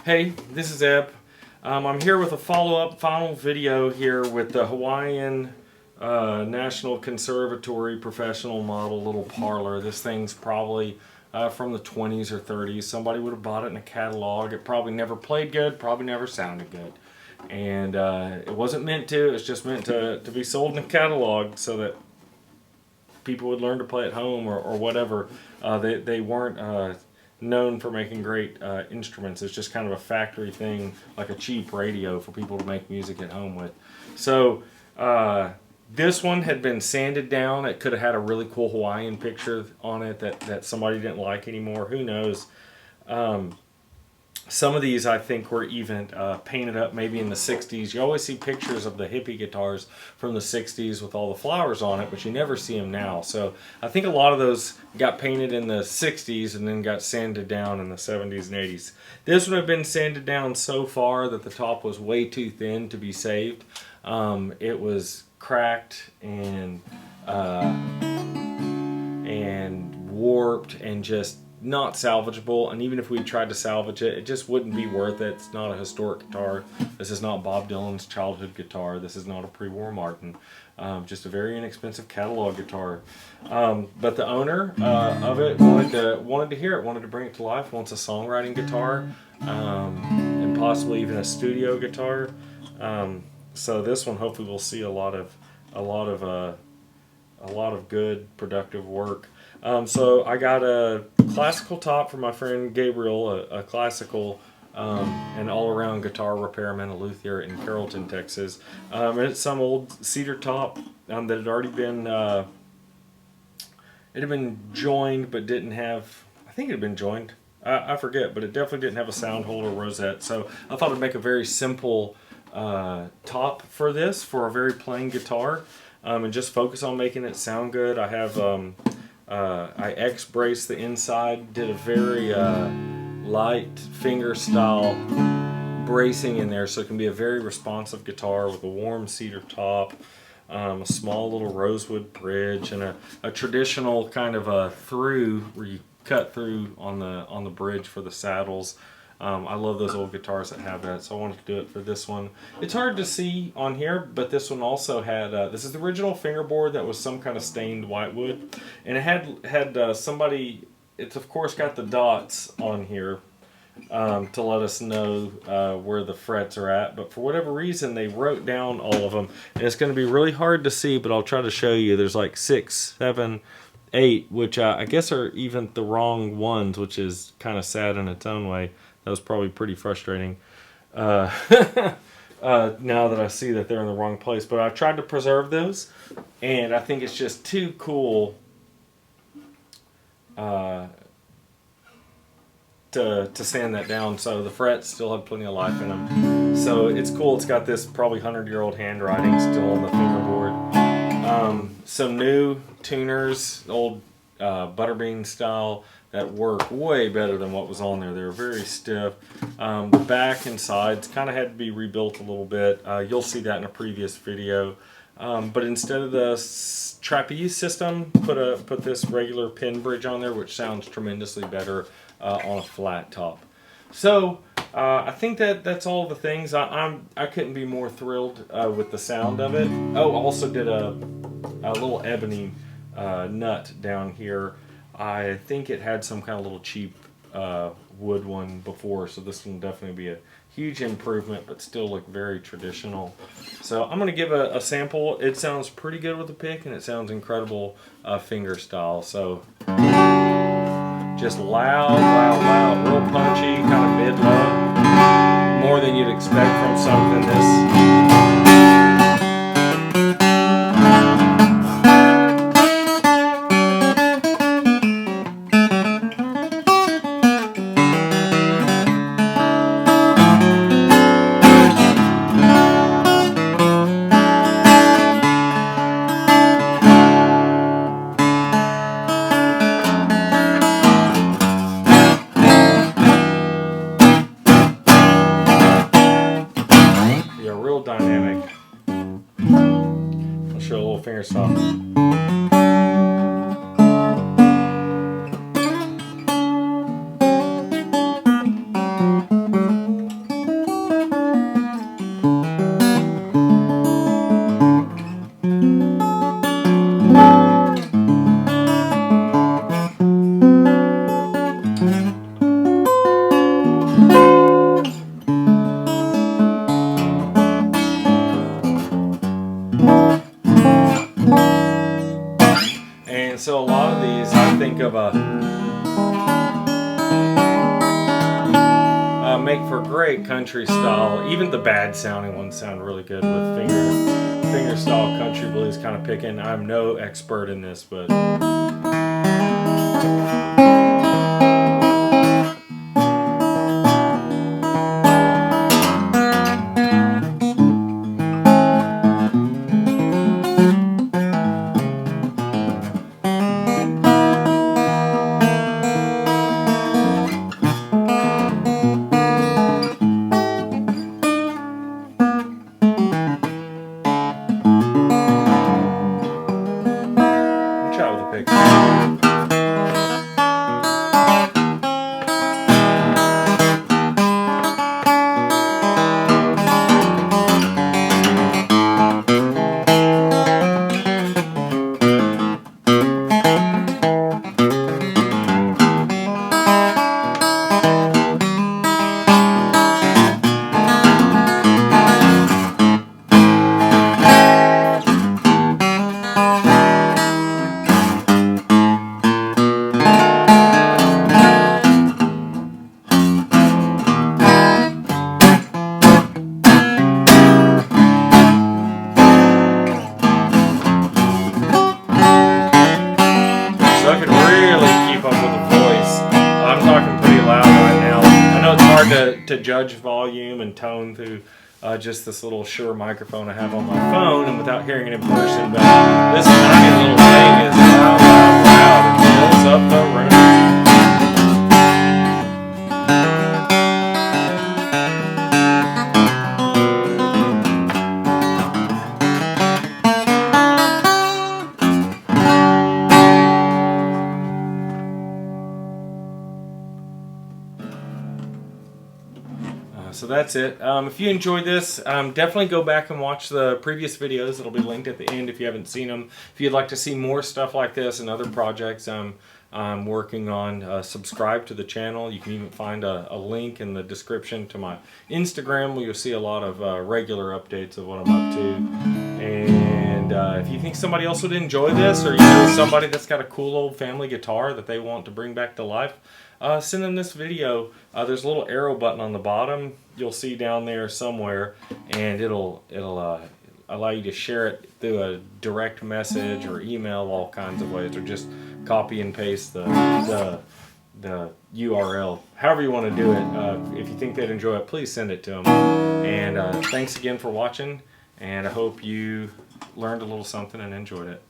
Hey, this is Eb. I'm here with a follow-up final video here with the Hawaiian National Conservatory professional model little parlor. This thing's probably from the 20s or 30s. Somebody would have bought it in a catalog. It probably never played good, probably never sounded good. And it wasn't meant to, it's just meant to be sold in a catalog so that people would learn to play at home or whatever. They weren't known for making great instruments. It's just kind of a factory thing, like a cheap radio for people to make music at home with. So this one had been sanded down. It could have had a really cool Hawaiian picture on it that somebody didn't like anymore. Who knows? Some of these I think were even painted up maybe in the 60s. You always see pictures of the hippie guitars from the 60s with all the flowers on it, but you never see them now. So I think a lot of those got painted in the 60s and then got sanded down in the 70s and 80s. This would have been sanded down so far that the top was way too thin to be saved. It was cracked and warped and just not salvageable, and even if we tried to salvage it, it just wouldn't be worth it. It's not a historic guitar. This is not Bob Dylan's childhood guitar. This is not a pre-war Martin. Just a very inexpensive catalog guitar. But the owner of it wanted to hear it, wanted to bring it to life. Wants a songwriting guitar, and possibly even a studio guitar. So this one, hopefully, we'll see a lot of good productive work. So I got a classical top from my friend Gabriel, a classical and all-around guitar repairman, a luthier in Carrollton, Texas. And it's some old cedar top that had already been it had been joined, but didn't have. I think it had been joined. I forget, but it definitely didn't have a sound hole or rosette. So I thought I'd make a very simple top for this, for a very plain guitar, and just focus on making it sound good. I have. I XBrace the inside, did a very light finger style bracing in there so it can be a very responsive guitar with a warm cedar top, a small little rosewood bridge, and a traditional kind of a through where you cut through on the bridge for the saddles. I love those old guitars that have that, so I wanted to do it for this one. It's hard to see on here, but this one also had, this is the original fingerboard that was some kind of stained whitewood, and it had somebody, it's of course got the dots on here to let us know where the frets are at, but for whatever reason they wrote down all of them, and it's going to be really hard to see, but I'll try to show you. There's like 6, 7, 8, which I guess are even the wrong ones, which is kind of sad in its own way. That was probably pretty frustrating now that I see that they're in the wrong place. But I tried to preserve those, and I think it's just too cool to sand that down. So the frets still have plenty of life in them. So it's cool. It's got this probably 100-year-old handwriting still on the fingerboard. Some new tuners, old butterbean style, that work way better than what was on there. They were very stiff. The back and sides kind of had to be rebuilt a little bit. You'll see that in a previous video. But instead of the trapeze system, put this regular pin bridge on there, which sounds tremendously better on a flat top. So I think that's all the things. I couldn't be more thrilled with the sound of it. Oh, also did a little ebony nut down here. I think it had some kind of little cheap wood one before, so this will definitely be a huge improvement, but still look very traditional. So I'm going to give a sample. It sounds pretty good with the pick, and it sounds incredible finger style. So just loud, real punchy, kind of mid-low, more than you'd expect from something this. Real dynamic. I'll show a little finger stop. And so a lot of these, I think of make for great country style. Even the bad sounding ones sound really good with finger style country blues kind of picking. I'm no expert in this, but try with a pick. So I could really keep up with the voice. I'm talking pretty loud right now. I know it's hard to judge volume and tone through just this little Shure microphone I have on my phone and without hearing it in person, but this tiny little thing is loud, loud, loud, and fills up the room. So that's it. If you enjoyed this, definitely go back and watch the previous videos. It'll be linked at the end if you haven't seen them. If you'd like to see more stuff like this and other projects I'm working on, subscribe to the channel. You can even find a link in the description to my Instagram where you'll see a lot of regular updates of what I'm up to. And if you think somebody else would enjoy this, or you know somebody that's got a cool old family guitar that they want to bring back to life, send them this video. There's a little arrow button on the bottom you'll see down there somewhere, and it'll allow you to share it through a direct message or email, all kinds of ways, or just copy and paste the URL. However you want to do it. If you think they'd enjoy it, please send it to them. And thanks again for watching, and I hope you learned a little something and enjoyed it.